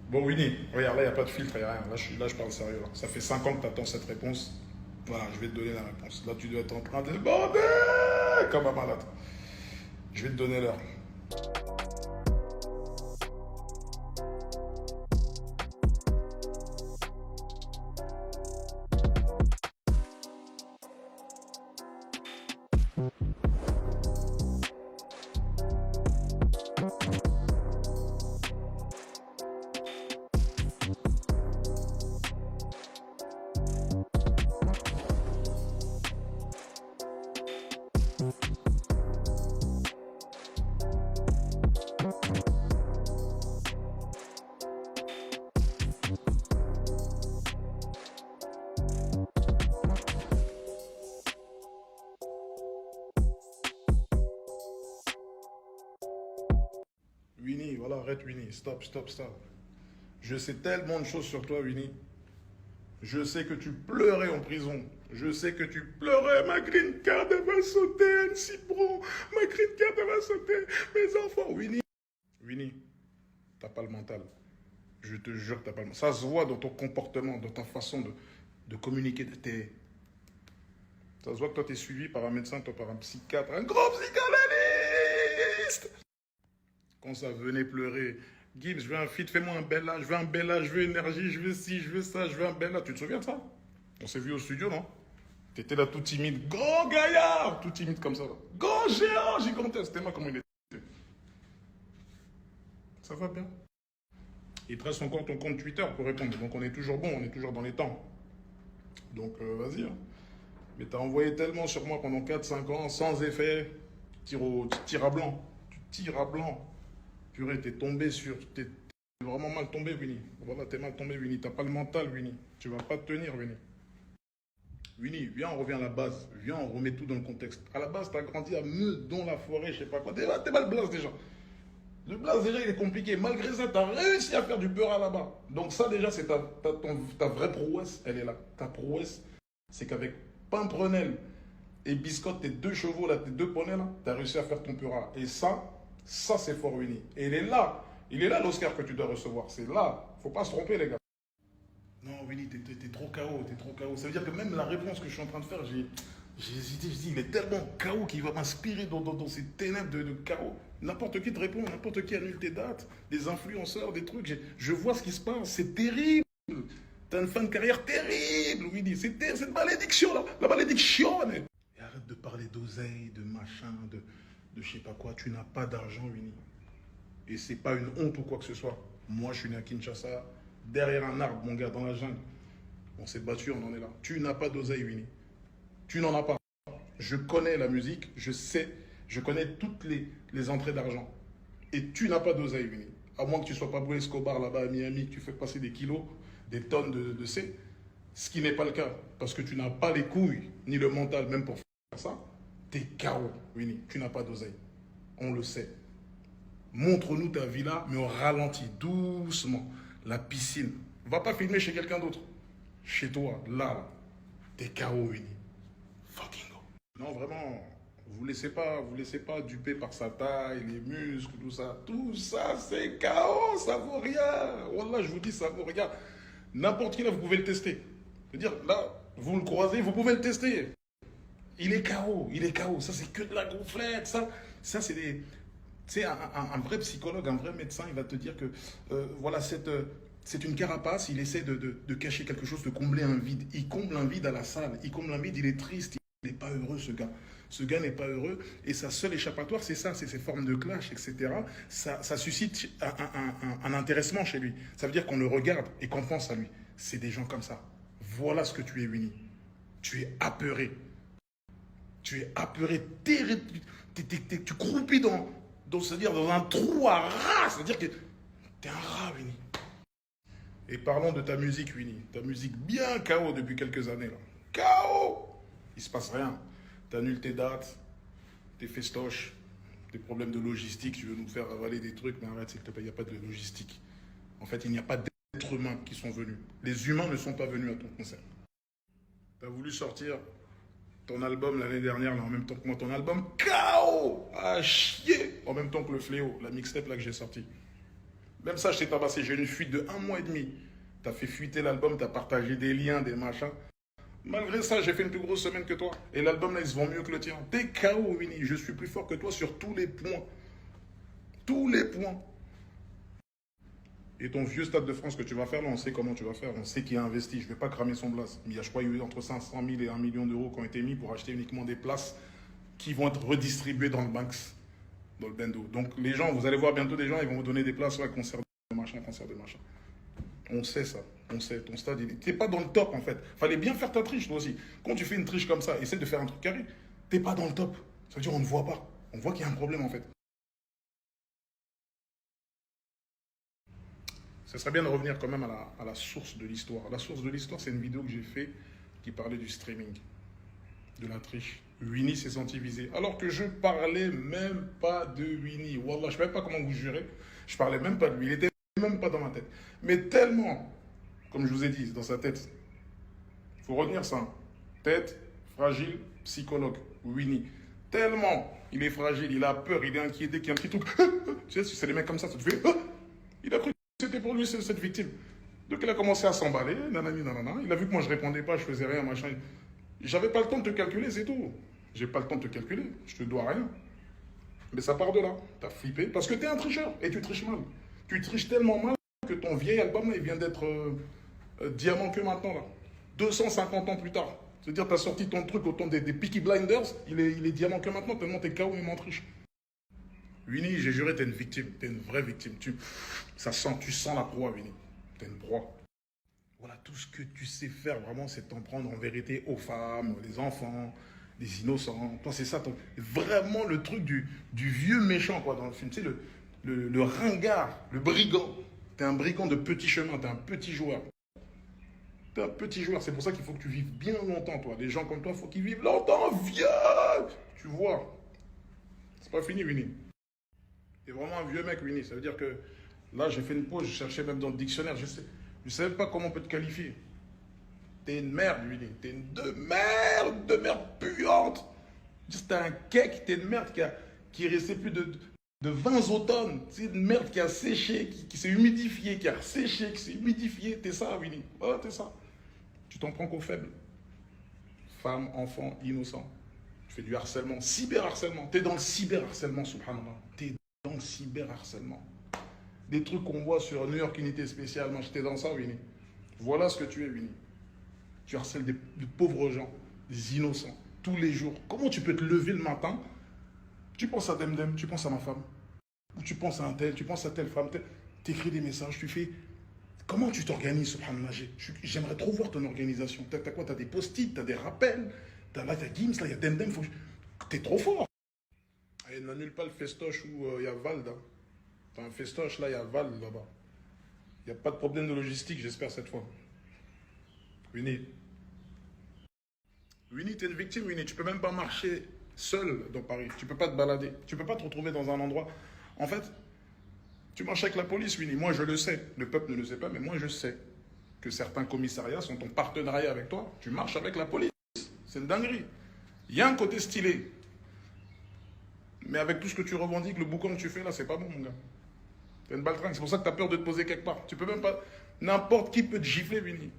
Bon, Winnie, regarde, là, il n'y a pas de filtre, il n'y a rien. Là, je parle sérieux. Là. Ça fait 5 ans que tu attends cette réponse. Voilà, je vais te donner la réponse. Là, tu dois être en train de bander comme un malade. Je vais te donner l'heure. Winnie, voilà, arrête, Winnie. Stop, stop, stop. Je sais tellement de choses sur toi, Winnie. Je sais que tu pleurais en prison. Je sais que tu pleurais. Ma green card, elle va sauter, Anne Cipron. Ma green card, elle va sauter. Mes enfants, Winnie. Winnie, t'as pas le mental. Je te jure que t'as pas le mental. Ça se voit dans ton comportement, dans ta façon de communiquer. Ça se voit que toi, t'es suivi par un médecin, toi, par un psychiatre, un gros psychanalyste. Quand ça venait pleurer, Gims, je veux un feat, fais-moi un bel âge, je veux un bel âge, je veux énergie, je veux ci, je veux ça, je veux un bel âge. Tu te souviens de ça? On s'est vu au studio, non? T'étais là tout timide, grand gaillard, tout timide comme ça. Là. Grand géant, gigantesque. C'était moi comment il était. Ça va bien? Il te reste encore ton compte Twitter pour répondre. Donc on est toujours bon, on est toujours dans les temps. Donc vas-y. Hein. Mais t'as envoyé tellement sur moi pendant 4 5 ans, sans effet. Tu tires à blanc. Tu tires à blanc. Purée, t'es tombé sur. T'es vraiment mal tombé, Winnie. Voilà, t'es mal tombé, Winnie. T'as pas le mental, Winnie. Tu vas pas te tenir, Winnie. Winnie, viens, on revient à la base. Viens, on remet tout dans le contexte. À la base, t'as grandi à Meudon, la forêt, je sais pas quoi. T'es mal blase déjà. Le blase déjà, il est compliqué. Malgré ça, t'as réussi à faire du beurre là-bas. Donc ça, déjà, c'est ta vraie prouesse. Elle est là. Ta prouesse, c'est qu'avec Pimprenel et Biscotte, tes deux chevaux, là, tes deux poneys, là, t'as réussi à faire ton pura. Et ça, c'est fort, Winnie. Et il est là. Il est là, l'Oscar que tu dois recevoir. C'est là. Faut pas se tromper, les gars. Non, Winnie, t'es trop KO, t'es trop KO. Ça veut dire que même la réponse que je suis en train de faire, j'ai hésité, je dis, il est tellement KO qu'il va m'inspirer dans ces ténèbres de KO. N'importe qui te répond, n'importe qui annule tes dates, des influenceurs, des trucs. Je vois ce qui se passe, c'est terrible. T'as une fin de carrière terrible, Winnie. C'est cette malédiction là, la malédiction. Et arrête de parler d'oseille, de machin, de je sais pas quoi. Tu n'as pas d'argent, Winnie. Et c'est pas une honte ou quoi que ce soit. Moi, je suis né à Kinshasa, derrière un arbre, mon gars, dans la jungle. On s'est battu, on en est là. Tu n'as pas d'oseille, Winnie. Tu n'en as pas. Je connais la musique, je sais, je connais toutes les entrées d'argent. Et tu n'as pas d'oseille, Winnie. À moins que tu sois Pablo Escobar là-bas à Miami, que tu fais passer des kilos, des tonnes de C. Ce qui n'est pas le cas. Parce que tu n'as pas les couilles, ni le mental, même pour faire ça. T'es KO, Winnie. Tu n'as pas d'oseille. On le sait. Montre-nous ta villa, mais au ralenti, doucement. La piscine. Va pas filmer chez quelqu'un d'autre. Chez toi, là. T'es KO, Winnie. Fucking go. Non, vraiment, vous laissez pas duper par sa taille, les muscles, tout ça. Tout ça, c'est KO, ça vaut rien. Wallah, je vous dis, ça vaut rien. N'importe qui là, vous pouvez le tester. C'est-à-dire, là, vous le croisez, vous pouvez le tester. Il est KO, il est KO. Ça, c'est que de la gonflette. Ça c'est des. Tu sais, un vrai psychologue, un vrai médecin, il va te dire que voilà, c'est une carapace, il essaie de cacher quelque chose, de combler un vide. Il comble un vide à la salle, il comble un vide, il est triste, il n'est pas heureux ce gars. Ce gars n'est pas heureux et sa seule échappatoire, c'est ça, c'est ces formes de clash, etc. Ça suscite un intéressement chez lui. Ça veut dire qu'on le regarde et qu'on pense à lui. C'est des gens comme ça. Voilà ce que tu es, Winnie. Tu es apeuré. Tu es apeuré, tu croupis c'est-à-dire dans un trou à rat, c'est-à-dire que t'es un rat, Winnie. Et parlons de ta musique, Winnie. Ta musique bien KO depuis quelques années, là. KO. Il se passe rien. T'annules tes dates, tes festoches, des problèmes de logistique, tu veux nous faire avaler des trucs, mais arrête, s'il te plaît, il n'y a pas de logistique. En fait, il n'y a pas d'êtres humains qui sont venus. Les humains ne sont pas venus à ton concert. T'as voulu sortir ton album l'année dernière, là, en même temps que moi, ton album KO à chier, en même temps que le Fléau, la mixtape là que j'ai sorti. Même ça, je t'ai tabassé. J'ai une fuite de 1 mois et demi. Tu as fait fuiter l'album, tu as partagé des liens, des machins. Malgré ça, j'ai fait une plus grosse semaine que toi. Et l'album, là, il se vend mieux que le tien. T'es KO, Winnie. Je suis plus fort que toi sur tous les points. Tous les points. Et ton vieux Stade de France que tu vas faire, là, on sait comment tu vas faire. On sait qui a investi. Je ne vais pas cramer son blase. Mais il y a, je crois, il y a eu entre 500 000 et 1 million d'euros qui ont été mis pour acheter uniquement des places qui vont être redistribuées dans le Banks, dans le Bendo. Donc, les gens, vous allez voir bientôt des gens, ils vont vous donner des places, ouais, concert de machin, concert de machin. On sait ça. On sait. Ton stade, t'es pas dans le top, en fait. Fallait bien faire ta triche, toi aussi. Quand tu fais une triche comme ça, essaie de faire un truc carré. T'es pas dans le top. Ça veut dire on ne voit pas. On voit qu'il y a un problème, en fait. Ce serait bien de revenir quand même à la source de l'histoire. La source de l'histoire, c'est une vidéo que j'ai faite qui parlait du streaming, de la triche. Winnie s'est senti visé. Alors que je parlais même pas de Winnie. Wallah, je ne sais même pas comment vous jurez. Je parlais même pas de lui. Il était même pas dans ma tête. Mais tellement, comme je vous ai dit, dans sa tête. Il faut retenir ça. Tête, fragile, psychologue. Winnie. Tellement, il est fragile, il a peur, il est inquiété, qu'il y a un petit truc. Tu sais, c'est des mecs comme ça te fait. Il a cru que c'était pour lui cette victime. Donc il a commencé à s'emballer, nanani, nanana. Il a vu que moi je répondais pas, je faisais rien, machin. J'avais pas le temps de te calculer, c'est tout. J'ai pas le temps de te calculer, je te dois rien. Mais ça part de là. T'as flippé parce que t'es un tricheur et tu triches mal. Tu triches tellement mal que ton vieil album là, il vient d'être diamant que maintenant là. 250 ans plus tard. C'est-à-dire t'as sorti ton truc au temps des Peaky Blinders, il est diamant que maintenant tellement t'es KO et m'en triche. Winnie, j'ai juré, t'es une victime, t'es une vraie victime. Ça sent, tu sens la proie, Winnie. T'es une proie. Voilà, tout ce que tu sais faire vraiment, c'est t'en prendre en vérité aux femmes, les enfants, les innocents. Toi, c'est ça, vraiment le truc du vieux méchant, quoi, dans le film. Tu sais, le ringard, le brigand. T'es un brigand de petit chemin, t'es un petit joueur. T'es un petit joueur, c'est pour ça qu'il faut que tu vives bien longtemps, toi. Les gens comme toi, il faut qu'ils vivent longtemps, vieux. Tu vois, c'est pas fini, Winnie. T'es vraiment un vieux mec, Winnie. Ça veut dire que là, j'ai fait une pause, je cherchais même dans le dictionnaire, je ne savais pas comment on peut te qualifier. T'es une merde, Winnie. T'es une de merde puante. T'es un cake, t'es une merde qui est restée plus de 20 automnes. C'est une merde qui a séché, qui s'est humidifiée, qui a séché, qui s'est humidifiée. T'es ça, Winnie. Voilà, t'es ça. Tu t'en prends qu'aux faibles. Femmes, enfants, innocents. Tu fais du harcèlement, cyberharcèlement. T'es dans le cyberharcèlement, subhanallah. T'es dans le cyberharcèlement. Des trucs qu'on voit sur New York Unité Spéciale. Moi, j'étais dans ça, Winnie. Voilà ce que tu es, Winnie. Tu harcèles des pauvres gens, des innocents, tous les jours. Comment tu peux te lever le matin? Tu penses à Demdem, tu penses à ma femme. Ou tu penses à un tel, tu penses à telle femme. Tu écris des messages, tu fais... Comment tu t'organises, subhanallah? J'aimerais trop voir ton organisation. T'as quoi? T'as des post-it, t'as des rappels. Là, t'as Gims, là, il y a Demdem. T'es trop fort. Et n'annule pas le festoche où il y a Vald. Hein. T'as un festoche, là, il y a Val là-bas. Il n'y a pas de problème de logistique, j'espère, cette fois. Winnie. Winnie, t'es une victime, Winnie. Tu peux même pas marcher seul dans Paris. Tu peux pas te balader. Tu peux pas te retrouver dans un endroit. En fait, tu marches avec la police, Winnie. Moi, je le sais. Le peuple ne le sait pas, mais moi, je sais que certains commissariats sont en partenariat avec toi. Tu marches avec la police. C'est une dinguerie. Il y a un côté stylé. Mais avec tout ce que tu revendiques, le boucan que tu fais là, c'est pas bon, mon gars. T'es une baltringue. C'est pour ça que tu as peur de te poser quelque part. Tu peux même pas... N'importe qui peut te gifler, Winnie.